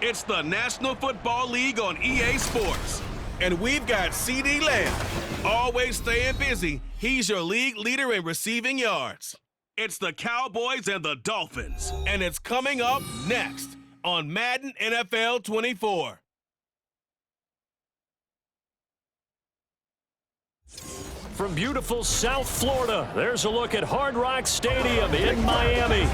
It's the National Football League on EA Sports. And we've got CeeDee Lamb. Always staying busy, he's your league leader in receiving yards. It's the Cowboys and the Dolphins. And it's coming up next on Madden NFL 24. From beautiful South Florida, there's a look at Hard Rock Stadium in Miami.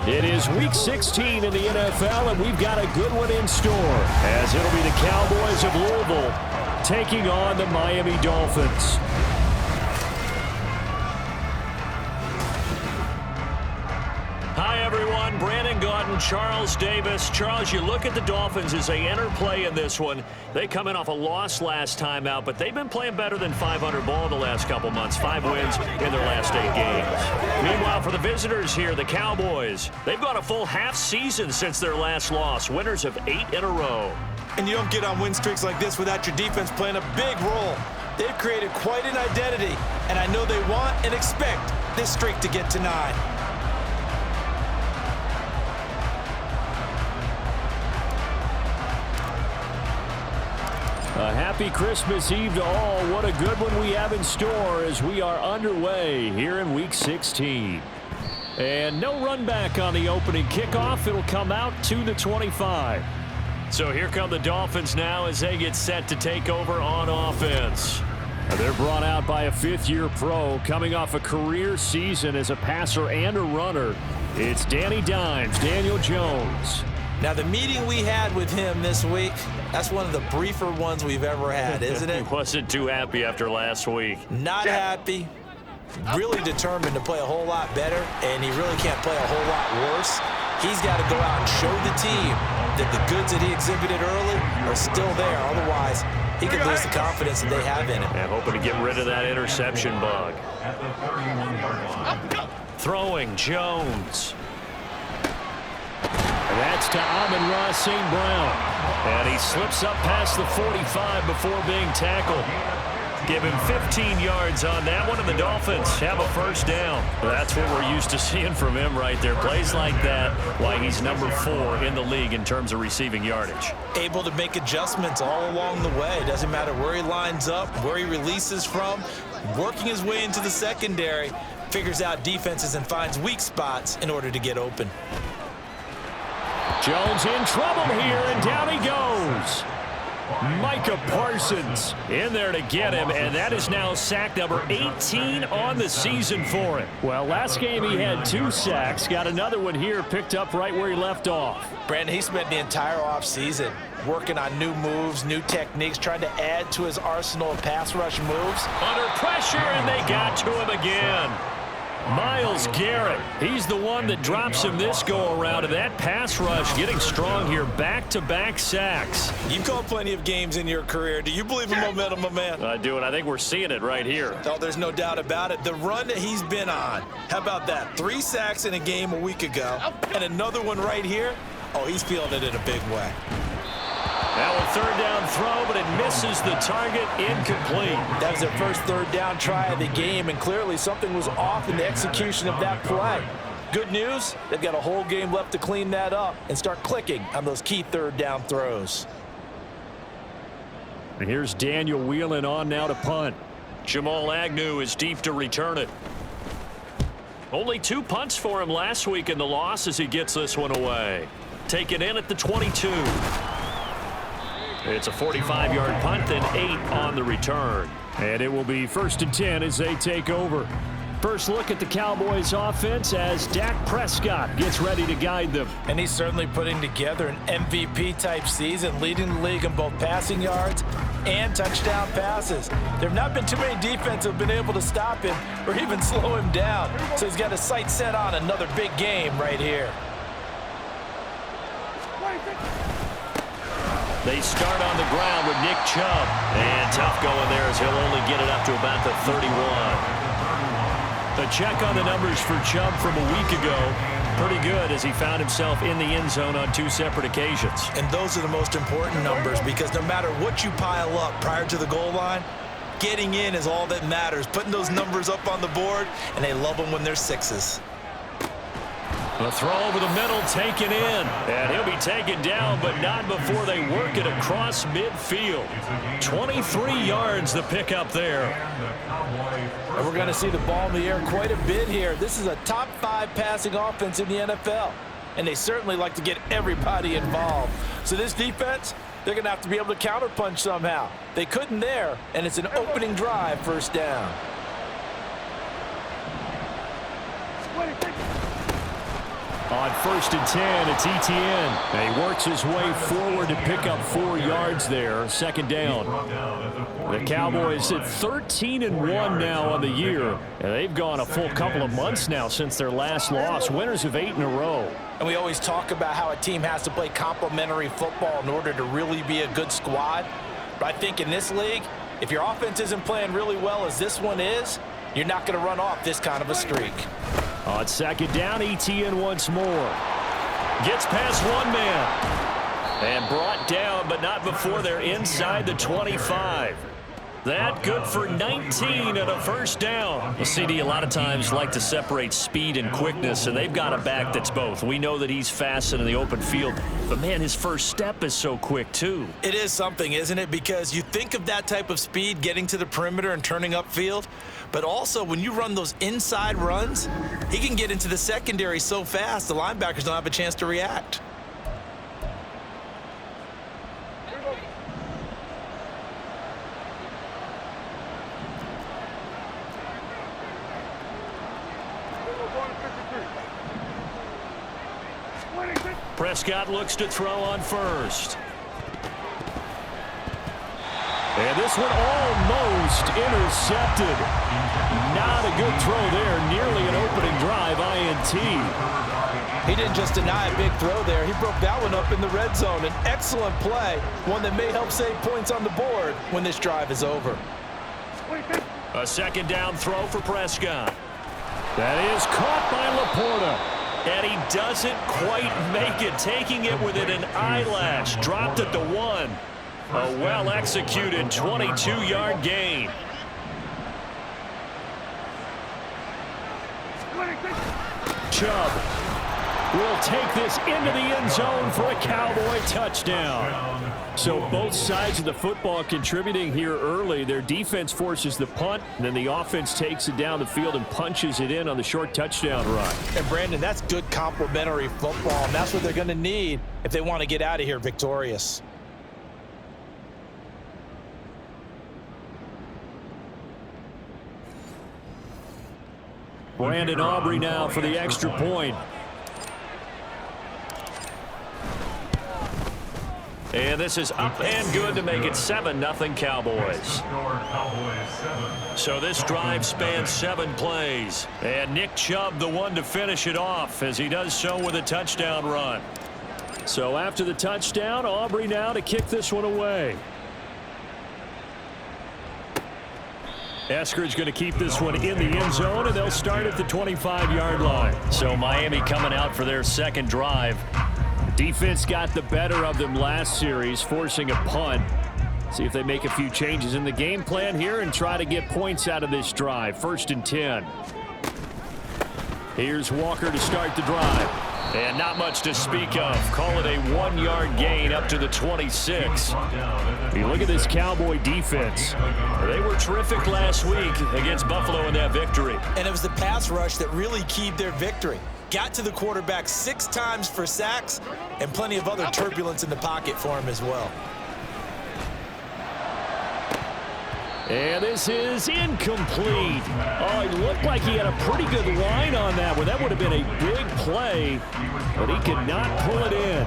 It is Week 16 in the NFL, and we've got a good one in store, as it'll be the Cowboys of Louisville taking on the Miami Dolphins. Hi, everyone. Brandon Gaudin, Charles Davis. Charles, you look at the Dolphins as they enter play in this one. They come in off a loss last time out, but they've been playing better than 500 ball the last couple months. 5 wins in their last 8 games. Meanwhile, for the visitors here, the Cowboys, they've gone a full half season since their last loss. Winners of 8 in a row. And you don't get on win streaks like this without your defense playing a big role. They've created quite an identity, and I know they want and expect this streak to get to 9. A happy Christmas Eve to all. What a good one we have in store as we are underway here in Week 16. And no run back on the opening kickoff. It'll come out to the 25. So here come the Dolphins now as they get set to take over on offense. They're brought out by a 5th-year pro coming off a career season as a passer and a runner. It's Danny Dimes, Daniel Jones. Now, the meeting we had with him this week, that's one of the briefer ones we've ever had, isn't it? He wasn't too happy after last week. Not happy. Really determined to play a whole lot better, and he really can't play a whole lot worse. He's got to go out and show the team that the goods that he exhibited early are still there. Otherwise, he could lose the confidence that they have in him. And hoping to get rid of that interception bug. Throwing Jones. That's to Amon-Ra St. Brown. And he slips up past the 45 before being tackled. Give him 15 yards on that one, and the Dolphins have a first down. That's what we're used to seeing from him right there. Plays like that, why he's number 4 in the league in terms of receiving yardage. Able to make adjustments all along the way. Doesn't matter where he lines up, where he releases from. Working his way into the secondary, figures out defenses and finds weak spots in order to get open. Jones in trouble here, and down he goes. Micah Parsons in there to get him, and that is now sack number 18 on the season for him. Well, last game he had 2 sacks. Got another one here picked up right where he left off. Brandon, he spent the entire offseason working on new moves, new techniques, trying to add to his arsenal of pass rush moves. Under pressure, and they got to him again. Myles Garrett, he's the one that drops him this go-around, and that pass rush getting strong here, back-to-back sacks. You've called plenty of games in your career. Do you believe in momentum, my man? I do, and I think we're seeing it right here. Oh, there's no doubt about it. The run that he's been on, how about that? 3 sacks in a game a week ago, and another one right here. Oh, he's feeling it in a big way. Now a 3rd down throw, but it misses the target, incomplete. That was their first 3rd down try of the game, and clearly something was off in the execution of that play. Good news, they've got a whole game left to clean that up and start clicking on those key 3rd down throws. And here's Daniel Whelan on now to punt. Jamal Agnew is deep to return it. Only 2 punts for him last week in the loss as he gets this one away. Taken in at the 22. It's a 45-yard punt, then 8 on the return. And it will be 1st and 10 as they take over. First look at the Cowboys offense as Dak Prescott gets ready to guide them. And he's certainly putting together an MVP-type season, leading the league in both passing yards and touchdown passes. There have not been too many defenses that have been able to stop him or even slow him down. So he's got his sights set on another big game right here. They start on the ground with Nick Chubb. And tough going there as he'll only get it up to about the 31. A check on the numbers for Chubb from a week ago. Pretty good as he found himself in the end zone on 2 separate occasions. And those are the most important numbers because no matter what you pile up prior to the goal line, getting in is all that matters. Putting those numbers up on the board, and they love them when they're 6s. The throw over the middle taken in. And he'll be taken down, but not before they work it across midfield. 23 yards the pickup there. And we're going to see the ball in the air quite a bit here. This is a top 5 passing offense in the NFL. And they certainly like to get everybody involved. So this defense, they're going to have to be able to counterpunch somehow. They couldn't there, and it's an opening drive, first down. On 1st and 10, it's Etienne. And he works his way forward to pick up 4 yards there. Second down. The Cowboys at 13-1 now on the year. And they've gone a full couple of months now since their last loss. Winners of 8 in a row. And we always talk about how a team has to play complementary football in order to really be a good squad. But I think in this league, if your offense isn't playing really well as this one is, you're not going to run off this kind of a streak. On second down, Etienne once more. Gets past one man. And brought down, but not before they're inside the 25. That good for 19 and a first down. Well, CD, a lot of times like to separate speed and quickness, and they've got a back that's both. We know that he's fast in the open field, but, man, his first step is so quick, too. It is something, isn't it? Because you think of that type of speed getting to the perimeter and turning upfield, but also when you run those inside runs, he can get into the secondary so fast the linebackers don't have a chance to react. Prescott looks to throw on first. And this one almost intercepted. Not a good throw there. Nearly an opening drive INT. He didn't just deny a big throw there. He broke that one up in the red zone. An excellent play. One that may help save points on the board when this drive is over. A second down throw for Prescott. That is caught by Laporta. And he doesn't quite make it, taking it within an eyelash. Dropped at the 1. A well-executed 22-yard gain. Chubb will take this into the end zone for a Cowboy touchdown. So both sides of the football contributing here early. Their defense forces the punt, and then the offense takes it down the field and punches it in on the short touchdown run. And, Brandon, that's good complementary football, and that's what they're going to need if they want to get out of here victorious. Brandon Aubrey now for the extra point. And this is up and good to make it 7-0 Cowboys. So this drive spans 7 plays. And Nick Chubb the one to finish it off as he does so with a touchdown run. So after the touchdown, Aubrey now to kick this one away. Eskridge going to keep this one in the end zone, and they'll start at the 25-yard line. So Miami coming out for their second drive. Defense got the better of them last series, forcing a punt. See if they make a few changes in the game plan here and try to get points out of this drive. 1st and 10. Here's Walker to start the drive. And not much to speak of. Call it a 1-yard gain up to the 26. You look at this Cowboy defense. They were terrific last week against Buffalo in that victory. And it was the pass rush that really keyed their victory. Got to the quarterback 6 times for sacks and plenty of other turbulence in the pocket for him as well. And this is incomplete. Oh, it looked like he had a pretty good line on that one. That would have been a big play, but he could not pull it in.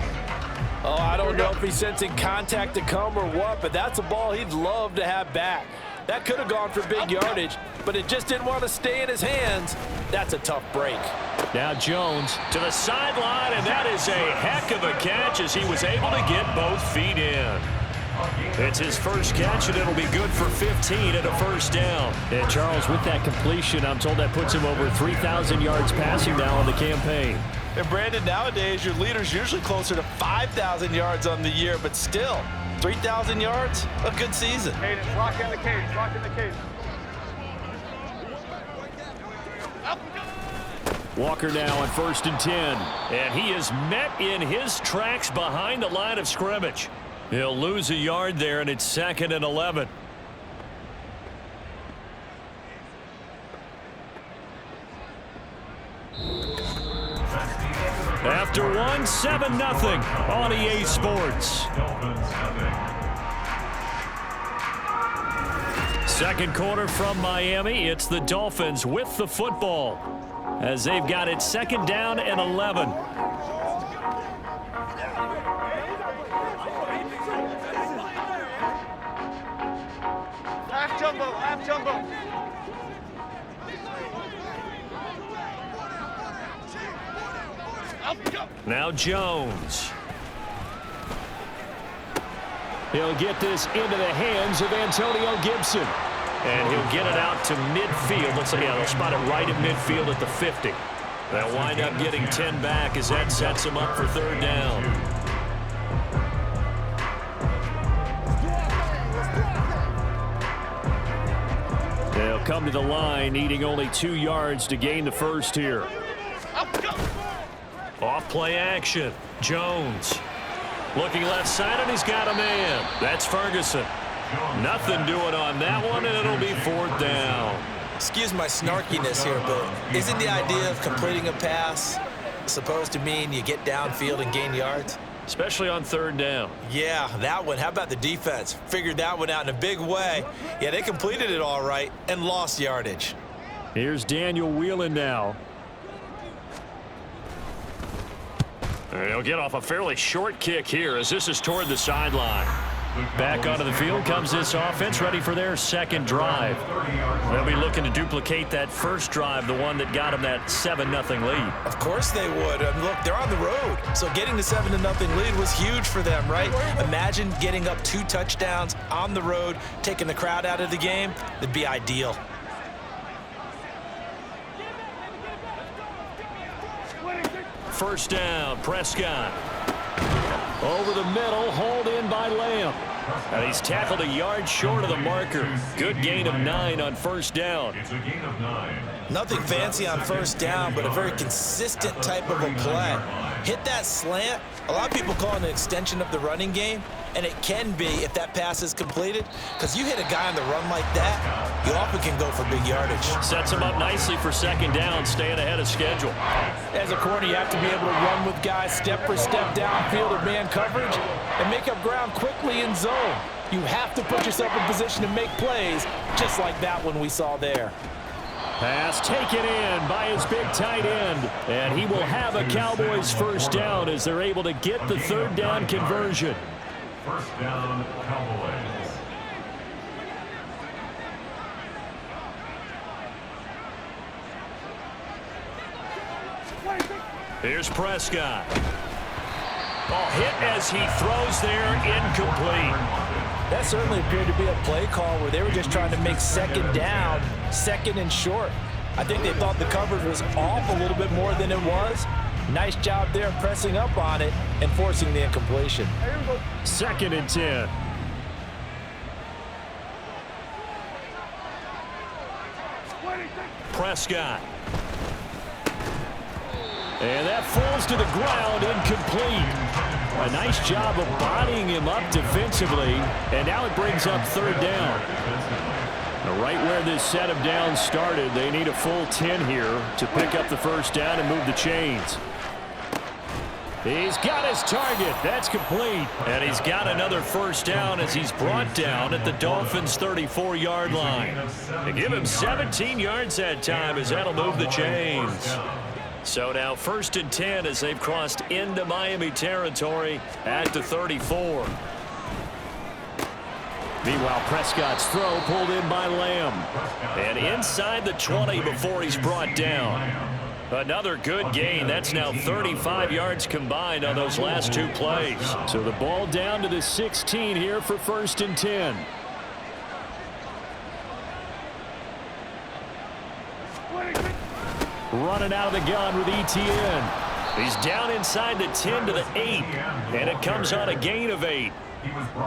Oh, I don't know if he's sensing contact to come or what, but that's a ball he'd love to have back. That could have gone for big yardage, but it just didn't want to stay in his hands. That's a tough break. Now Jones to the sideline, and that is a heck of a catch as he was able to get both feet in. It's his first catch, and it'll be good for 15 and a first down. And Charles, with that completion, I'm told that puts him over 3,000 yards passing now on the campaign. And Brandon, nowadays your leader's usually closer to 5,000 yards on the year, but still, 3,000 yards, a good season. Cadence, lock in the cadence, lock in the cadence. Walker now on 1st and 10. And he is met in his tracks behind the line of scrimmage. He'll lose a yard there, and it's 2nd and 11. After one, 7-0 on EA Sports. Second quarter from Miami. It's the Dolphins with the football as they've got it 2nd down and 11. Half jumbo. Now Jones. He'll get this into the hands of Antonio Gibson. And he'll get it out to midfield. Looks like, yeah, they'll spot it right at midfield at the 50. They'll wind up getting 10 back as that sets them up for 3rd down. They'll come to the line, needing only 2 yards to gain the first here. Off play action. Jones. Looking left side, and he's got a man. That's Ferguson. Nothing doing on that one, and it'll be 4th down. Excuse my snarkiness here, but isn't the idea of completing a pass supposed to mean you get downfield and gain yards? Especially on 3rd down. Yeah, that one. How about the defense? Figured that one out in a big way. Yeah, they completed it all right and lost yardage. Here's Daniel Whelan now. And he'll get off a fairly short kick here as this is toward the sideline. Back onto the field comes this offense, ready for their 2nd drive. They'll be looking to duplicate that first drive, the one that got them that 7-0 lead. Of course they would. Look, they're on the road, so getting the 7-0 lead was huge for them, right? Imagine getting up 2 touchdowns on the road, taking the crowd out of the game. That'd be ideal. First down, Prescott. Over the middle, hauled in by Lamb. And he's tackled a yard short of the marker. Good gain of 9 on 1st down. It's a gain of 9. Nothing fancy on 1st down, but a very consistent type of a play. Hit that slant. A lot of people call it an extension of the running game, and it can be if that pass is completed, because you hit a guy on the run like that, you often can go for big yardage. Sets him up nicely for 2nd down, staying ahead of schedule. As a corner, you have to be able to run with guys step for step downfield or man coverage and make up ground quickly in zone. You have to put yourself in position to make plays, just like that one we saw there. Pass taken in by his big tight end. And he will have a Cowboys 1st down as they're able to get the 3rd down conversion. 1st down, Cowboys. Here's Prescott. Ball hit as he throws there, incomplete. That certainly appeared to be a play call where they were just trying to make 2nd down, 2nd and short. I think they thought the coverage was off a little bit more than it was. Nice job there pressing up on it and forcing the incompletion. 2nd and 10. Prescott. And that falls to the ground, incomplete. A nice job of bodying him up defensively, and now it brings up 3rd down. Right where this set of downs started, they need a full 10 here to pick up the 1st down and move the chains. He's got his target. That's complete. And he's got another 1st down as he's brought down at the Dolphins' 34-yard line. They give him 17 yards that time as that'll move the chains. So now 1st and 10 as they've crossed into Miami territory at the 34. Meanwhile, Prescott's throw pulled in by Lamb. And inside the 20 before he's brought down. Another good gain. That's now 35 yards combined on those last 2 plays. So the ball down to the 16 here for 1st and 10. Running out of the gun with ETN. He's down inside the 10 to the 8. And it comes on a gain of 8.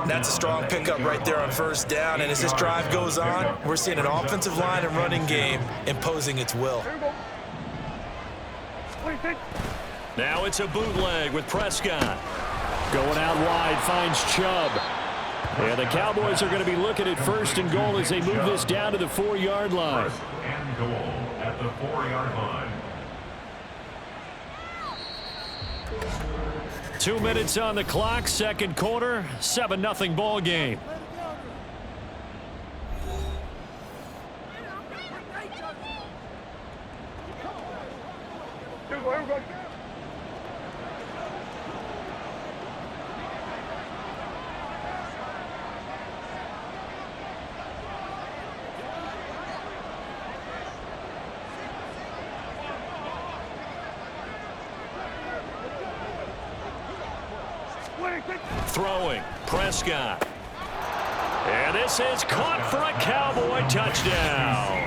That's a strong pickup right there on 1st down. And as this drive goes on, we're seeing an offensive line and running game imposing its will. Now it's a bootleg with Prescott. Going out wide, finds Chubb. And the Cowboys are going to be looking at 1st and goal as they move this down to the 4-yard line. 1st and goal at the 4-yard line. 2 minutes on the clock, second quarter, 7-0 ball game. Throwing, Prescott. And this is caught for a Cowboy touchdown.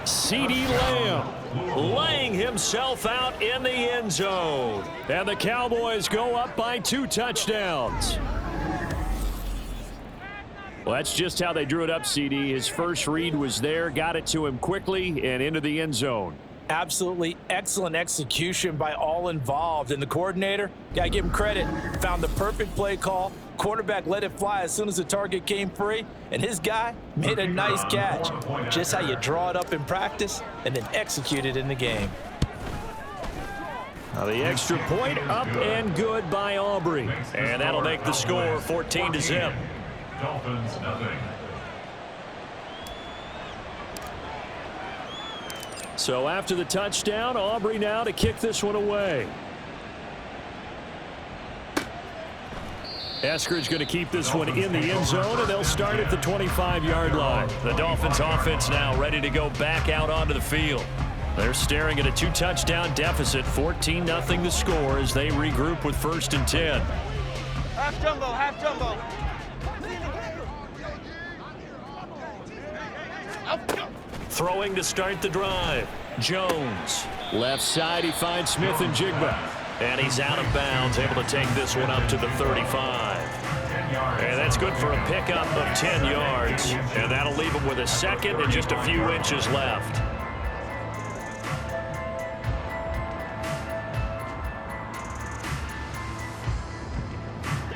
CeeDee Lamb laying himself out in the end zone. And the Cowboys go up by 2 touchdowns. Well, that's just how they drew it up, CD. His first read was there, got it to him quickly, and into the end zone. Absolutely excellent execution by all involved. And the coordinator, got to give him credit, found the perfect play call. Quarterback let it fly as soon as the target came free. And his guy made a nice catch. Just how you draw it up in practice and then execute it in the game. Now the extra point up and good by Aubrey. And that'll make the score 14-0. Dolphins nothing. So after the touchdown, Aubrey now to kick this one away. Eskridge going to keep this one in the end zone, and they'll start at the 25-yard line. The Dolphins offense now ready to go back out onto the field. They're staring at a 2-touchdown deficit, 14-0 the score as they regroup with 1st and 10. Half jumbo, half jumbo. Throwing to start the drive. Jones. Left side, he finds Smith and Jigba. And he's out of bounds, able to take this one up to the 35. And that's good for a pickup of 10 yards. And that'll leave him with a second and just a few inches left.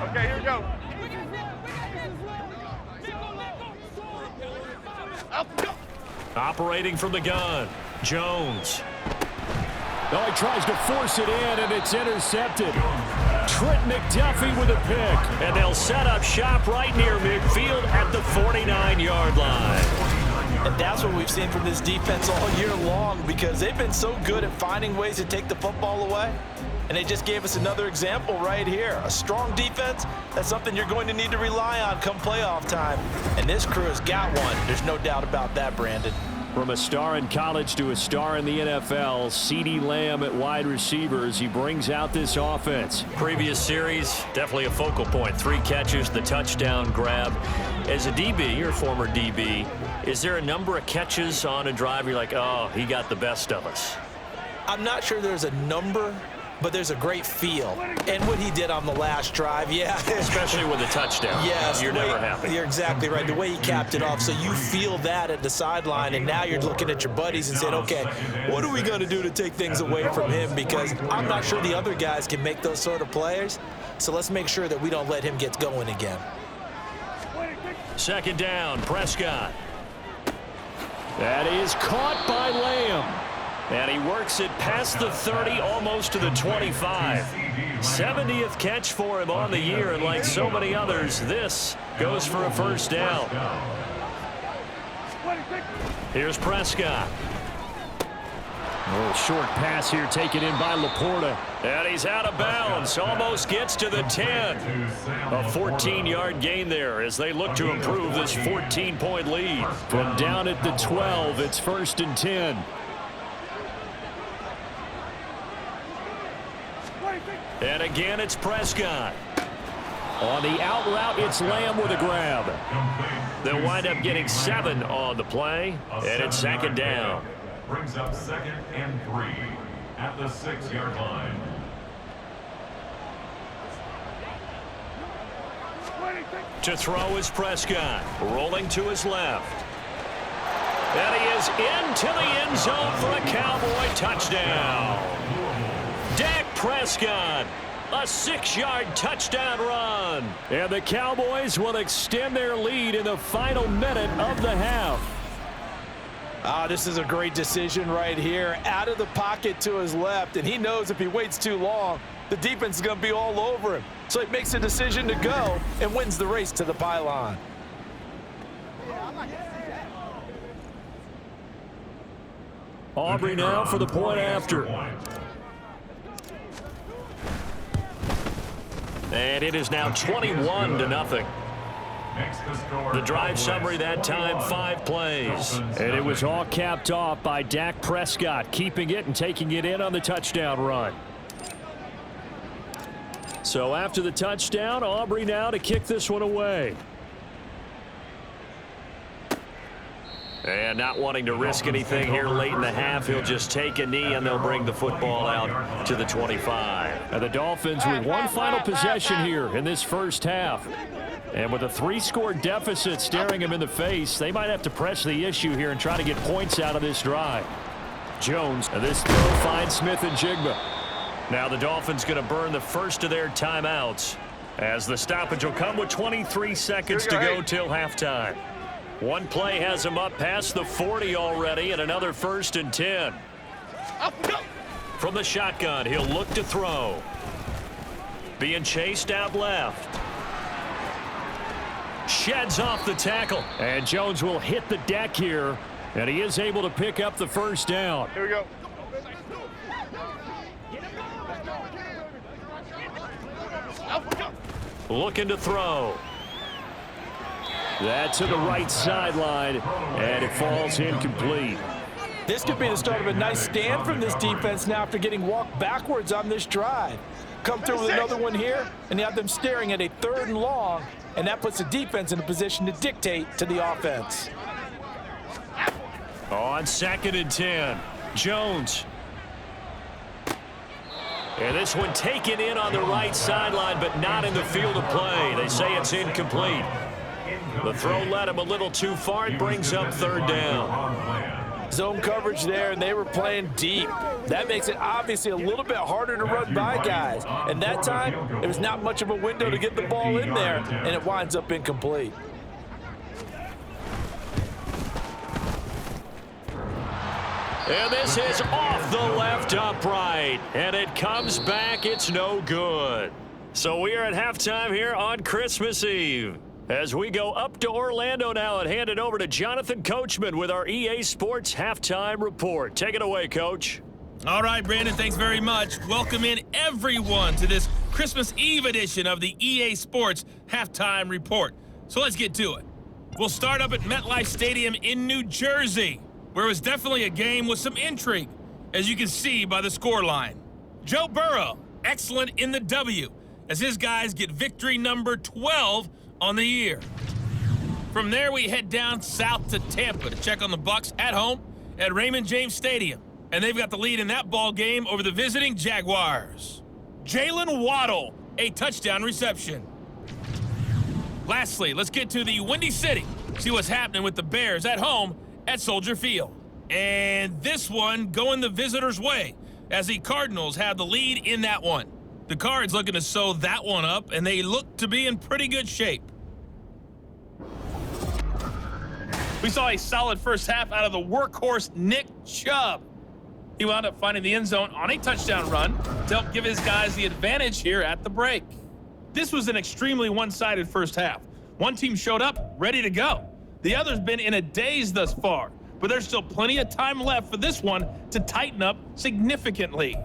Okay, here we go. Operating from the gun. Jones. Oh, he tries to force it in, and it's intercepted. Trent McDuffie with a pick. And they'll set up shop right near midfield at the 49-yard line. And that's what we've seen from this defense all year long, because they've been so good at finding ways to take the football away. And they just gave us another example right here. A strong defense, that's something you're going to need to rely on come playoff time. And this crew has got one. There's no doubt about that, Brandon. From a star in college to a star in the NFL, CeeDee Lamb at wide receiver as he brings out this offense. Previous series, definitely a focal point. 3 catches, the touchdown grab. As a DB, you're a former DB, is there a number of catches on a drive you're like, oh, he got the best of us? I'm not sure there's a number, but there's a great feel. And what he did on the last drive, yeah. Especially with a touchdown. Yes. You're never happy. You're exactly right. The way he capped it off, so you feel that at the sideline, and now you're looking at your buddies and saying, okay, what are we going to do to take things away from him? Because I'm not sure the other guys can make those sort of plays, so let's make sure that we don't let him get going again. Second down, Prescott. That is caught by Lamb. And he works it past the 30, almost to the 25. 70th catch for him on the year, and like so many others, this goes for a first down. Here's Prescott. A little short pass here taken in by Laporta. And he's out of bounds, almost gets to the 10. A 14-yard gain there as they look to improve this 14-point lead. From down at the 12, it's 1st and 10. And again, it's Prescott. On the out route, it's Lamb with a grab. They'll wind up getting 7 on the play, and it's second down. Brings up 2nd and 3 at the 6-yard line. To throw is Prescott, rolling to his left. And he is into the end zone for a Cowboy touchdown. Prescott. A 6-yard touchdown run. And the Cowboys will extend their lead in the final minute of the half. This is a great decision right here. Out of the pocket to his left, and he knows if he waits too long, the defense is going to be all over him. So he makes a decision to go and wins the race to the pylon. Aubrey now for the point after. And it is now 21-0. The drive summary that time, 5 plays. And it was all capped off by Dak Prescott, keeping it and taking it in on the touchdown run. So after the touchdown, Aubrey now to kick this one away. And not wanting to risk anything here late in the half, he'll just take a knee and they'll bring the football out to the 25. And the Dolphins with one final possession here in this first half. And with a 3-score deficit staring him in the face, they might have to press the issue here and try to get points out of this drive. Jones, and this throw finds Smith and Jigba. Now the Dolphins going to burn the first of their timeouts as the stoppage will come with 23 seconds to go till halftime. One play has him up past the 40 already, and another 1st and 10. From the shotgun, he'll look to throw. Being chased out left. Sheds off the tackle. And Jones will hit the deck here, and he is able to pick up the first down. Here we go. Looking to throw. That's to the right sideline, and it falls incomplete. This could be the start of a nice stand from this defense now after getting walked backwards on this drive. Come through with another one here, and you have them staring at a 3rd and long, and that puts the defense in a position to dictate to the offense. On 2nd and 10, Jones. And this one taken in on the right sideline, but not in the field of play. They say it's incomplete. The throw led him a little too far. It brings up 3rd down. Zone coverage there, and they were playing deep. That makes it obviously a little bit harder to run by guys. And that time, there was not much of a window to get the ball in there, and it winds up incomplete. And this is off the left upright. And it comes back. It's no good. So we are at halftime here on Christmas Eve. As we go up to Orlando now and hand it over to Jonathan Coachman with our EA Sports Halftime Report. Take it away, Coach. All right, Brandon, thanks very much. Welcome in everyone to this Christmas Eve edition of the EA Sports Halftime Report. So let's get to it. We'll start up at MetLife Stadium in New Jersey, where it was definitely a game with some intrigue, as you can see by the scoreline. Joe Burrow, excellent in the W, as his guys get victory number 12 on the year. From there, we head down south to Tampa to check on the Bucs at home at Raymond James Stadium. And they've got the lead in that ball game over the visiting Jaguars. Jalen Waddle, a touchdown reception. Lastly, let's get to the Windy City, see what's happening with the Bears at home at Soldier Field. And this one going the visitors' way, as the Cardinals have the lead in that one. The Cards looking to sew that one up, and they look to be in pretty good shape. We saw a solid first half out of the workhorse Nick Chubb. He wound up finding the end zone on a touchdown run to help give his guys the advantage here at the break. This was an extremely one-sided first half. One team showed up ready to go. The other's been in a daze thus far, but there's still plenty of time left for this one to tighten up significantly.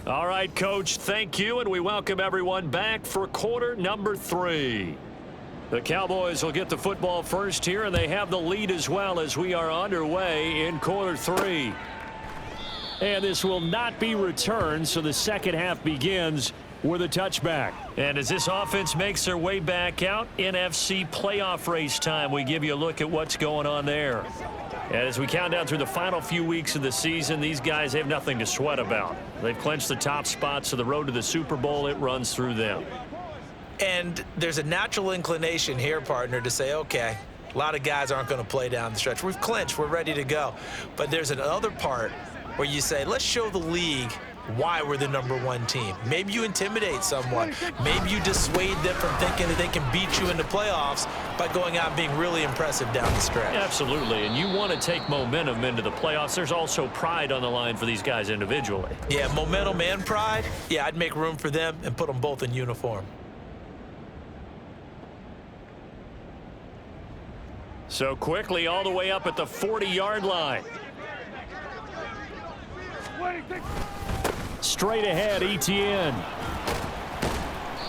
All right, Coach, thank you, and we welcome everyone back for quarter number 3. The Cowboys will get the football first here, and they have the lead as well as we are underway in quarter 3. And this will not be returned, so the second half begins with a touchback. And as this offense makes their way back out, NFC playoff race time, we give you a look at what's going on there. And as we count down through the final few weeks of the season, these guys have nothing to sweat about. They've clinched the top spots, so the road to the Super Bowl, it runs through them. And there's a natural inclination here, partner, to say, okay, A lot of guys aren't going to play down the stretch. We've clinched. We're ready to go. But there's another part where you say, let's show the league why we're the #1 team. Maybe you intimidate someone. Maybe you dissuade them from thinking that they can beat you in the playoffs by going out and being really impressive down the stretch. Absolutely, and you want to take momentum into the playoffs. There's also pride on the line for these guys individually. Yeah, momentum and pride. Yeah, I'd make room for them and put them both in uniform. So quickly all the way up at the 40-yard line. Straight ahead, Etienne.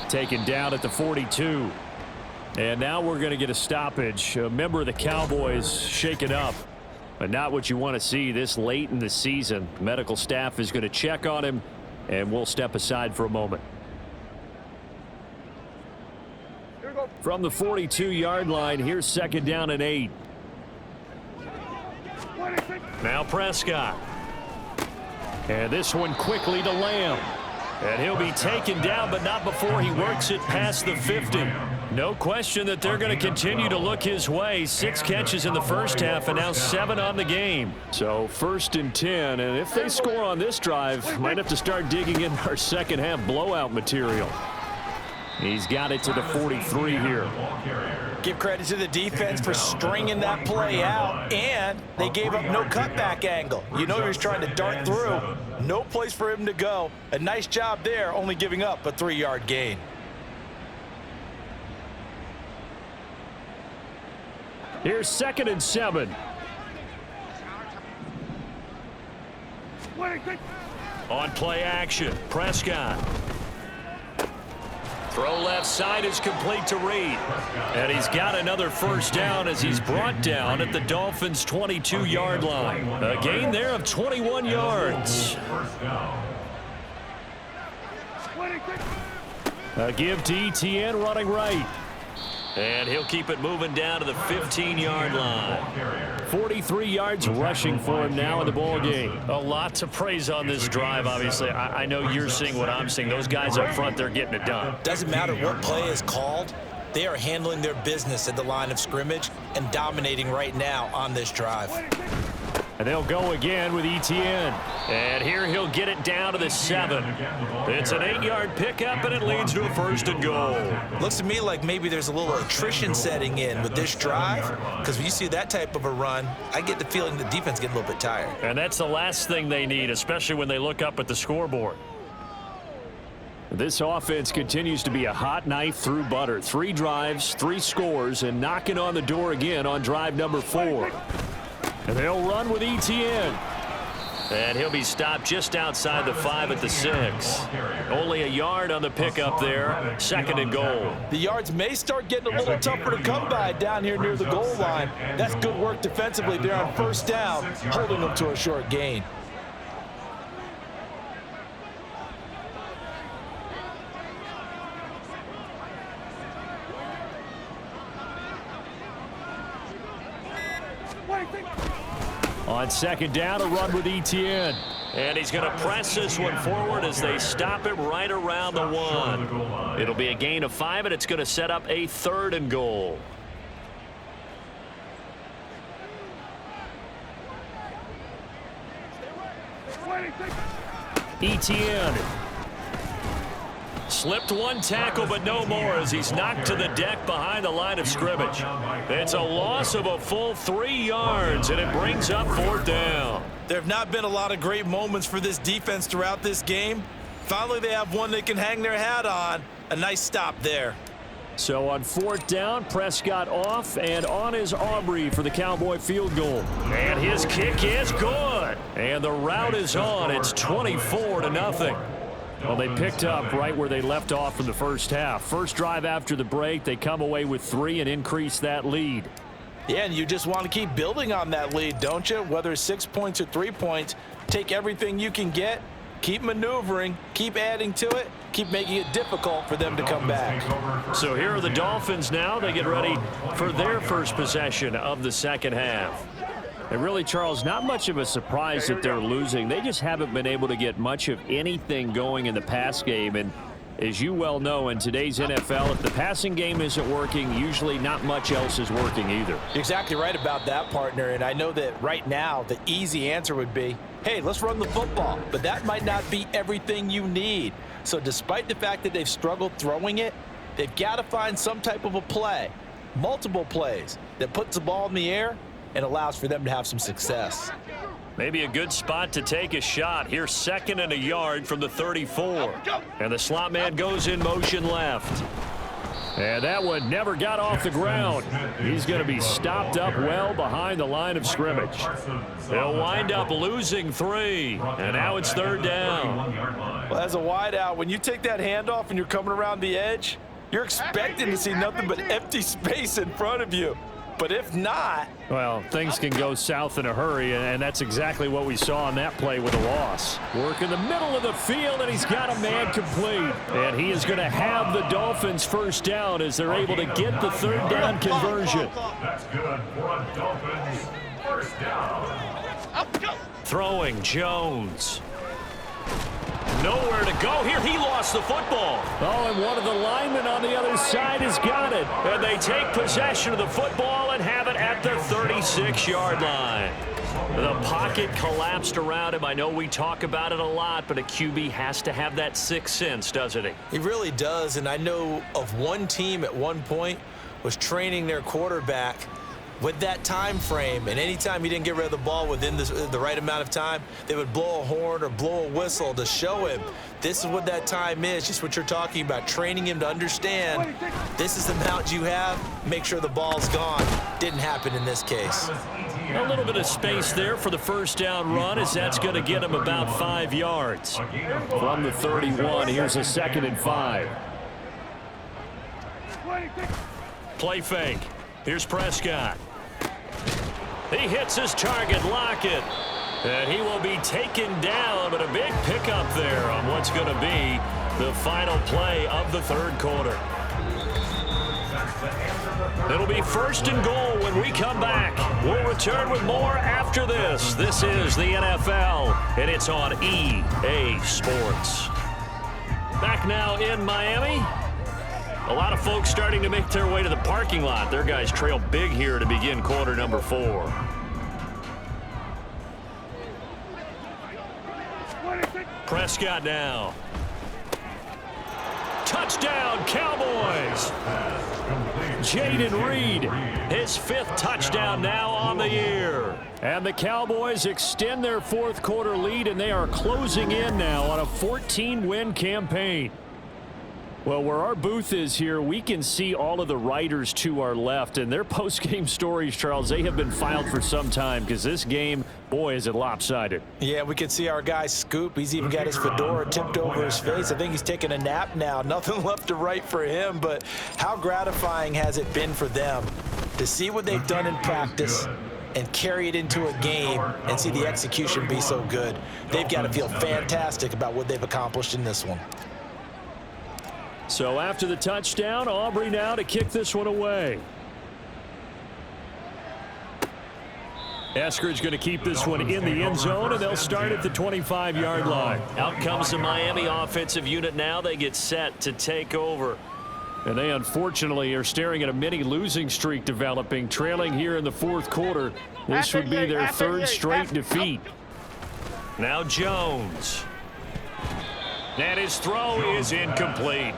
Taken down at the 42. And now we're going to get a stoppage. A member of the Cowboys shaken up. But not what you want to see this late in the season. Medical staff is going to check on him, and we'll step aside for a moment. From the 42-yard line, here's 2nd down and 8. Now Prescott. And this one quickly to Lamb. And he'll be taken down, but not before he works it past the 50. No question that they're going to continue to look his way. 6 catches in the first half and now 7 on the game. So 1st and 10, and if they score on this drive, might have to start digging in our second half blowout material. He's got it to the 43 here. Give credit to the defense for stringing that play out, and they gave up no cutback angle. You know he was trying to dart through. No place for him to go. A nice job there, only giving up a 3-yard gain. Here's 2nd and 7. On play action, Prescott. Throw left side is complete to Reed. And he's got another first down as he's brought down at the Dolphins' 22-yard line. A gain there of 21 yards. A give to Etienne running right. And he'll keep it moving down to the 15-yard line. 43 yards rushing for him now in the ball game. A lot to praise on this drive, obviously. I know you're seeing what I'm seeing. Those guys up front, they're getting it done. Doesn't matter what play is called. They are handling their business at the line of scrimmage and dominating right now on this drive. And they'll go again with Etienne. And here he'll get it down to the 7. It's an 8-yard pickup, and it leads to a 1st and goal. Looks to me like maybe there's a little attrition setting in with this drive, because when you see that type of a run, I get the feeling the defense getting a little bit tired. And that's the last thing they need, especially when they look up at the scoreboard. This offense continues to be a hot knife through butter. 3 drives, 3 scores, and knocking on the door again on drive number 4. And they'll run with Etienne. And he'll be stopped just outside the 5 at the 6. Only a yard on the pickup there. 2nd and goal. The yards may start getting a little tougher to come by down here near the goal line. That's good work defensively there on 1st down, holding them to a short gain. On 2nd down, a run with Etienne. And he's going to press this one forward as they stop it right around the 1. It'll be a gain of 5, and it's going to set up a 3rd and goal. Etienne. Slipped one tackle, but no more as he's knocked to the deck behind the line of scrimmage. It's a loss of a full 3 yards, and it brings up 4th down. There have not been a lot of great moments for this defense throughout this game. Finally, they have one they can hang their hat on. A nice stop there. So on 4th down, Prescott off, and on is Aubrey for the Cowboy field goal. And his kick is good. And the route is on. It's 24-0. Well, they picked up right where they left off in the first half. First drive after the break, they come away with 3 and increase that lead. Yeah, and you just want to keep building on that lead, don't you? Whether it's 6 points or 3 points, take everything you can get, keep maneuvering, keep adding to it, keep making it difficult for them to come back. So here are the Dolphins now. They get ready for their first possession of the second half. And really, Charles, not much of a surprise that they're losing. They just haven't been able to get much of anything going in the pass game. And as you well know, in today's NFL, if the passing game isn't working, usually not much else is working either. You're exactly right about that, partner, and I know that right now the easy answer would be, hey, let's run the football, but that might not be everything you need. So despite the fact that they've struggled throwing it, they've got to find some type of a play, multiple plays, that puts the ball in the air and allows for them to have some success. Maybe a good spot to take a shot. Here, 2nd and a yard from the 34. And the slot man goes in motion left. And that one never got off the ground. He's going to be stopped up well behind the line of scrimmage. They'll wind up losing 3. And now it's 3rd down. Well, as a wideout, when you take that handoff and you're coming around the edge, you're expecting to see nothing but empty space in front of you. But if not, well, things can go south in a hurry, and that's exactly what we saw on that play with a loss. Work in the middle of the field, and he's got a man complete. And he is going to have the Dolphins first down as they're able to get the 3rd down conversion. That's good for a Dolphins first down. Throwing Jones. Nowhere to go here. He lost the football. Oh, and one of the linemen on the other side has got it. And they take possession of the football and have it at the 36-yard line. The pocket collapsed around him. I know we talk about it a lot, but a QB has to have that sixth sense, doesn't he? he really does. And I know of one team at one point was training their quarterback with that time frame, and anytime he didn't get rid of the ball within the right amount of time, they would blow a horn or blow a whistle to show him this is what that time is, just what you're talking about, training him to understand this is the amount you have, make sure the ball's gone. Didn't happen in this case. A little bit of space there for the first down run, as that's going to get him about 5 yards. From the 31, here's a 2nd and 5. Play fake. Here's Prescott. He hits his target, Lockett. And he will be taken down, but a big pickup there on what's going to be the final play of the 3rd quarter. It'll be 1st and goal when we come back. We'll return with more after this. This is the NFL, and it's on EA Sports. Back now in Miami. A lot of folks starting to make their way to the parking lot. Their guys trail big here to begin quarter number 4. Prescott now. Touchdown, Cowboys. Jaden Reed, His 5th touchdown now on the year. and the Cowboys extend their 4th quarter lead, and they are closing in now on a 14-win campaign. Well, where our booth is here, we can see all of the writers to our left, and their post-game stories, Charles, they have been filed for some time because this game, boy, is it lopsided. Yeah, we can see our guy Scoop. He's even got his fedora tipped over his face. I think he's taking a nap now. Nothing left to write for him, but how gratifying has it been for them to see what they've done in practice and carry it into a game and see the execution be so good. They've got to feel fantastic about what they've accomplished in this one. So after the touchdown, Aubrey now to kick this one away. Eskridge going to keep this one in the end zone, and they'll start at the 25-yard line. Out comes the Miami offensive unit now. They get set to take over. And they unfortunately are staring at a mini losing streak developing, trailing here in the 4th quarter. This would be their 3rd straight defeat. Now Jones. And his throw is incomplete.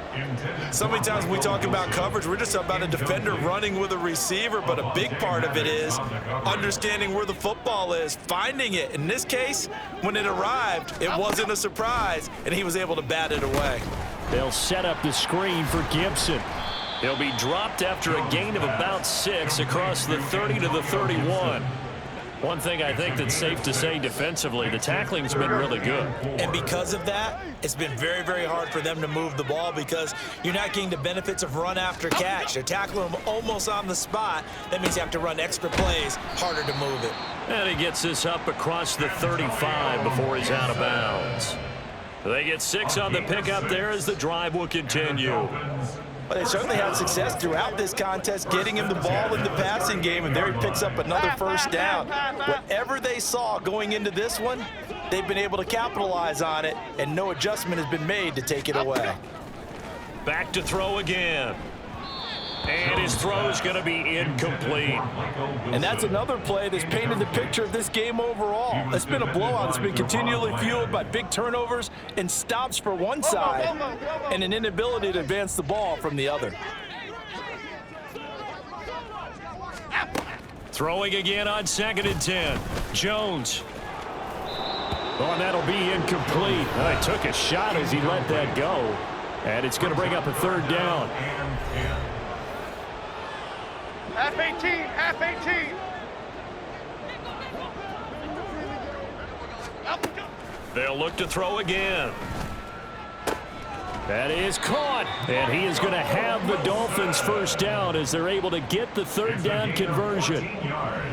So many times when we talk about coverage, we're just about a defender running with a receiver, but a big part of it is understanding where the football is, finding it. In this case, when it arrived, it wasn't a surprise, and he was able to bat it away. They'll set up the screen for Gibson. He'll be dropped after a gain of about 6 across the 30 to the 31. One thing I think that's safe to say defensively, the tackling's been really good. And because of that, it's been very, very hard for them to move the ball because you're not getting the benefits of run after catch. They're tackling them almost on the spot. That means you have to run extra plays, harder to move it. And he gets this up across the 35 before he's out of bounds. They get 6 on the pickup there as the drive will continue. But they certainly had success throughout this contest, getting him the ball in the passing game, and there he picks up another first down. Whatever they saw going into this one, they've been able to capitalize on it, and no adjustment has been made to take it away. Back to throw again. And his throw's going to be incomplete. And that's another play that's painted the picture of this game overall. It's been a blowout that's been continually fueled by big turnovers and stops for one side and an inability to advance the ball from the other. Throwing again on 2nd and 10. Jones. Oh, and that'll be incomplete. He took a shot as he let that go. And it's going to bring up a 3rd down. Half 18, half 18. They'll look to throw again. That is caught, and he is going to have the Dolphins' 1st down as they're able to get the 3rd down conversion.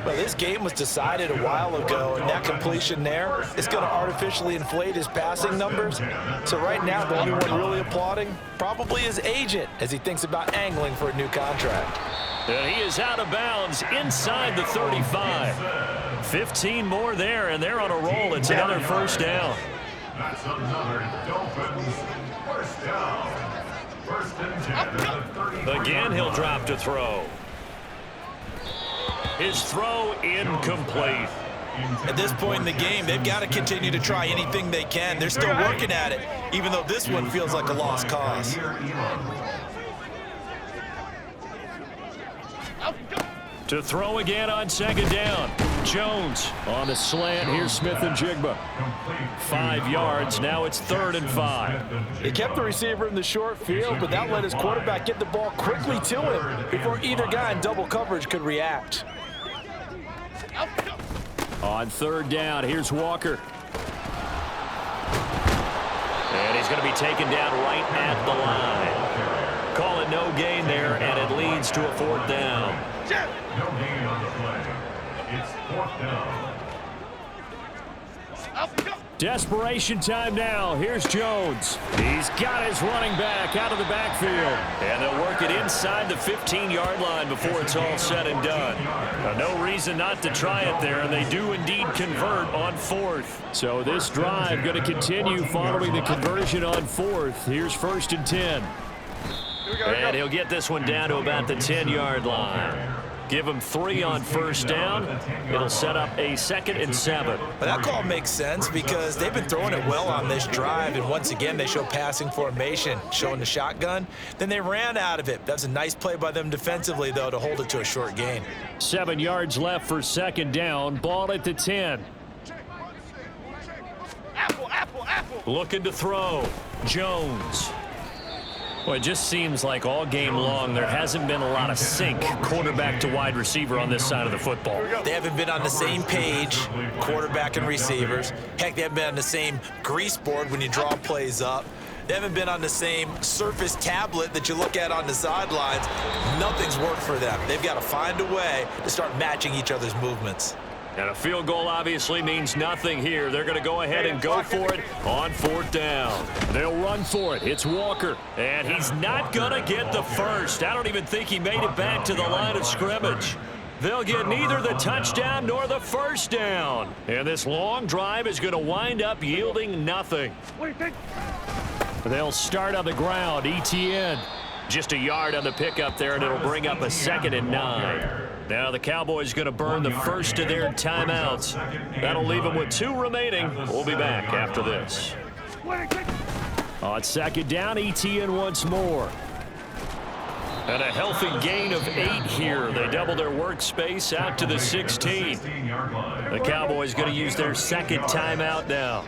Well, this game was decided a while ago, and that completion there is going to artificially inflate his passing numbers. So right now, the only one really applauding probably his agent as he thinks about angling for a new contract. And he is out of bounds inside the 35. 15 more there, and they're on a roll. It's another 1st down. That's another Dolphins 1st down. 1st and 10 at the 30. Again, he'll drop to throw. His throw incomplete. At this point in the game, they've got to continue to try anything they can. They're still working at it, even though this one feels like a lost cause. To throw again on 2nd down. Jones on the slant. Here's Smith and Jigba. 5 yards. Now it's 3rd and 5. He kept the receiver in the short field, but that let his quarterback get the ball quickly to him before either guy in double coverage could react. On 3rd down, here's Walker. And he's going to be taken down right at the line. Call it no gain there, and it leads to a 4th down. No gain on the play. It's 4th down. Desperation time now. Here's Jones. He's got his running back out of the backfield. And they'll work it inside the 15-yard line before it's all said and done. Now, no reason not to try it there, and they do indeed convert on 4th. So this drive going to continue following the conversion on 4th. Here's 1st and 10. And he'll get this one down to about the 10-yard line. Give him 3 on 1st down. It'll set up a 2nd and 7. But that call makes sense because they've been throwing it well on this drive, and once again they show passing formation, showing the shotgun. Then they ran out of it. That's a nice play by them defensively, though, to hold it to a short gain. 7 yards left for 2nd down. Ball at the 10. Looking to throw. Jones. Well, it just seems like all game long there hasn't been a lot of sync quarterback to wide receiver on this side of the football. They haven't been on the same page, quarterback and receivers. Heck, they haven't been on the same grease board when you draw plays up. They haven't been on the same Surface tablet that you look at on the sidelines. Nothing's worked for them. They've got to find a way to start matching each other's movements. And a field goal obviously means nothing here. They're going to go ahead and go for it on 4th down. They'll run for it. It's Walker. And he's not going to get the first. I don't even think he made it back to the line of scrimmage. They'll get neither the touchdown nor the 1st down. And this long drive is going to wind up yielding nothing. What do you think? They'll start on the ground. ETN. Just a yard on the pickup there, and it'll bring up a 2nd and 9. Now the Cowboys going to burn the first of their timeouts. That'll leave them with 2 remaining. We'll be back after this. On 2nd down, ETN once more. And a healthy gain of 8 here. They double their workspace out to the 16. The Cowboys going to use their 2nd timeout now,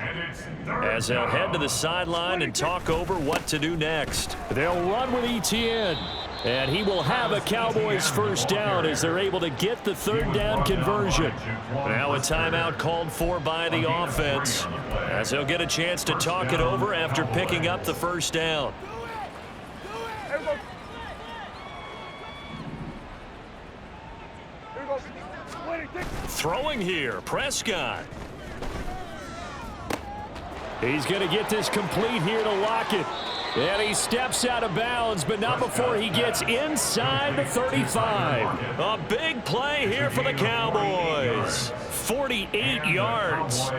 as they'll head to the sideline and talk over what to do next. They'll run with ETN, and he will have a Cowboys 1st down as they're able to get the 3rd down conversion. Now a timeout called for by the offense, as they'll get a chance to talk it over after picking up the 1st down. Throwing here, Prescott. He's going to get this complete here to Lockett. And he steps out of bounds, but not before he gets inside the 35. A big play here for the Cowboys. 48 yards.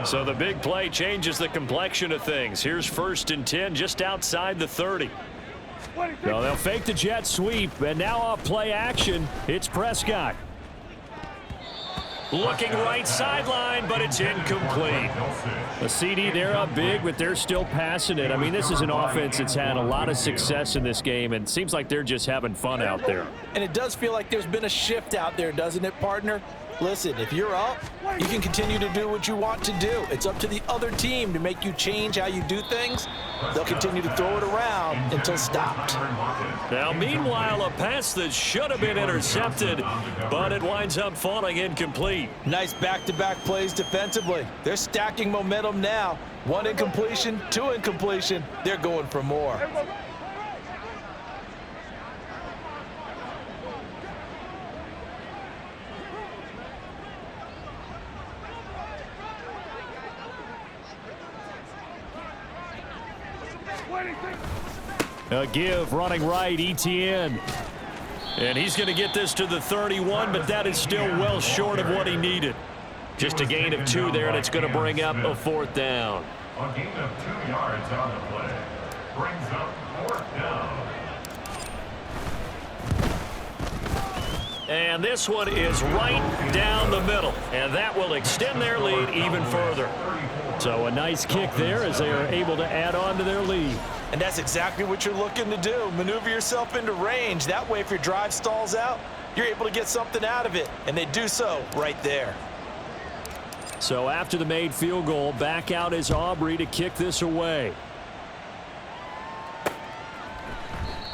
So the big play changes the complexion of things. Here's 1st and 10 just outside the 30. So they'll fake the jet sweep, and now off play action, it's Prescott. Looking right sideline, but it's incomplete. A CD, they're up big, but they're still passing it. I mean, this is an offense that's had a lot of success in this game, and it seems like they're just having fun out there. And it does feel like there's been a shift out there, doesn't it, partner? Listen, if you're up, you can continue to do what you want to do. It's up to the other team to make you change how you do things. They'll continue to throw it around until stopped. Now, meanwhile, a pass that should have been intercepted, but it winds up falling incomplete. Nice back-to-back plays defensively. They're stacking momentum now. 1 incompletion, 2 incompletion. They're going for more. A give, running right, ETN. And he's going to get this to the 31, but that is still well short of what he needed. Just a gain of 2 there, and it's going to bring up a 4th down. A gain of 2 yards on the play. Brings up 4th down. And this one is right down the middle, and that will extend their lead even further. So a nice kick there as they are able to add on to their lead. And that's exactly what you're looking to do. Maneuver yourself into range. That way, if your drive stalls out, you're able to get something out of it. And they do so right there. So after the made field goal, back out is Aubrey to kick this away.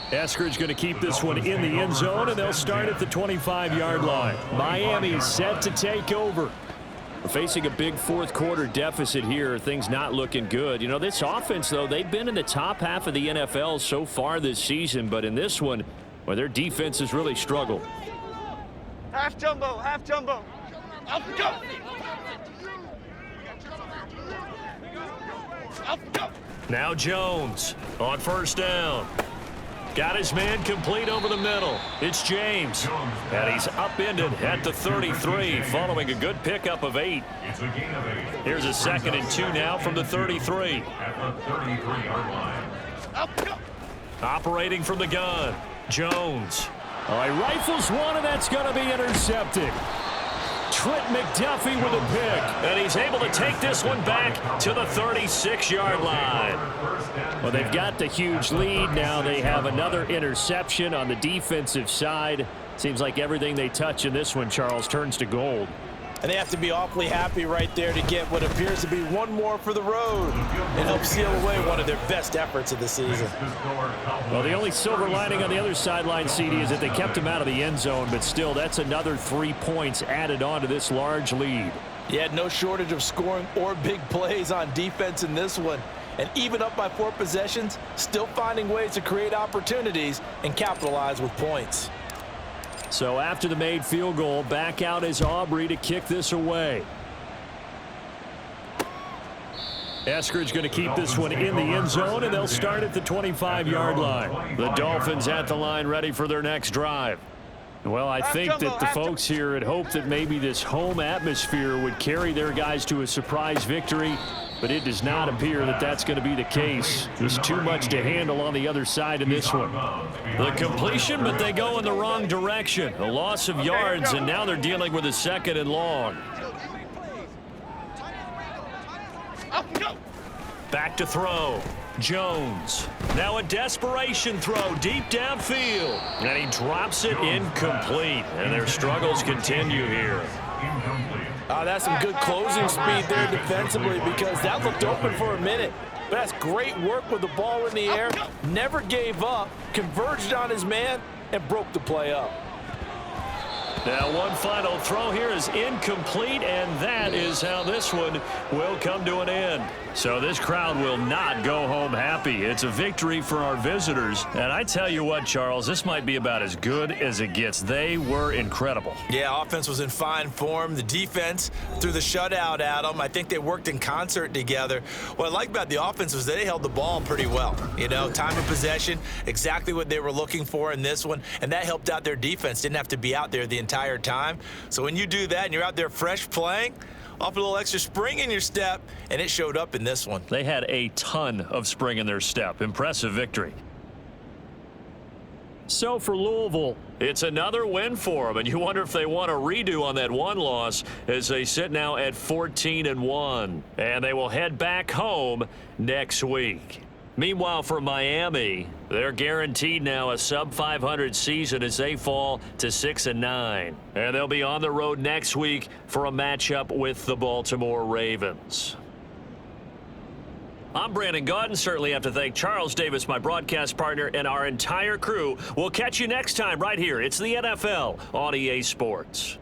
Eskridge going to keep this one in the end zone, and they'll start at the 25-yard line. Miami set to take over. Facing a big fourth quarter deficit here, things not looking good. You know, this offense, though, they've been in the top half of the NFL so far this season, but in this one, well, their defense has really struggled. Half jumbo, half jumbo. Up we go. Up we go. Now Jones on 1st down. Got his man complete over the middle. It's James. And he's upended at the 33 following a good pickup of 8. It's a gain of 8. Here's a 2nd and 2 now from the 33. At the 33-yard line. Up we go. Operating from the gun, Jones. All right, rifles one, and that's going to be intercepted. Trent McDuffie with a pick. And he's able to take this one back to the 36-yard line. Well, they've got the huge lead. Now they have another interception on the defensive side. Seems like everything they touch in this one, Charles, turns to gold. And they have to be awfully happy right there to get what appears to be one more for the road and help seal away one of their best efforts of the season. Well, the only silver lining on the other sideline, CD, is that they kept him out of the end zone, but still, that's another 3 points added on to this large lead. You had no shortage of scoring or big plays on defense in this one. And even up by 4 possessions, still finding ways to create opportunities and capitalize with points. So after the made field goal, back out is Aubrey to kick this away. Eskridge going to keep this one in the end zone, and they'll start at the 25-yard line. The Dolphins at the line ready for their next drive. Well, I think that the folks here had hoped that maybe this home atmosphere would carry their guys to a surprise victory, but it does not appear that that's going to be the case. There's too much to handle on the other side in this one. The completion, but they go in the wrong direction. A loss of yards, and now they're dealing with a 2nd and long. Back to throw. Jones. Now a desperation throw deep downfield. And he drops it incomplete. And their struggles continue here. That's some good closing speed there defensively, because that looked open for a minute. But that's great work with the ball in the air. Never gave up, converged on his man, and broke the play up. Now one final throw here is incomplete, and that is how this one will come to an end. So this crowd will not go home happy. It's a victory for our visitors. And I tell you what, Charles, this might be about as good as it gets. They were incredible. Yeah, offense was in fine form. The defense threw the shutout at them. I think they worked in concert together. What I like about the offense was they held the ball pretty well. You know, time of possession, exactly what they were looking for in this one. And that helped out their defense. Didn't have to be out there the entire time. So when you do that and you're out there fresh playing, off a little extra spring in your step, and it showed up in this one. They had a ton of spring in their step. Impressive victory. So for Louisville, it's another win for them, and you wonder if they want a redo on that one loss as they sit now at 14-1. And they will head back home next week. Meanwhile, for Miami, they're guaranteed now a sub-500 season as they fall to 6-9. And they'll be on the road next week for a matchup with the Baltimore Ravens. I'm Brandon Gaudin. Certainly have to thank Charles Davis, my broadcast partner, and our entire crew. We'll catch you next time right here. It's the NFL on EA Sports.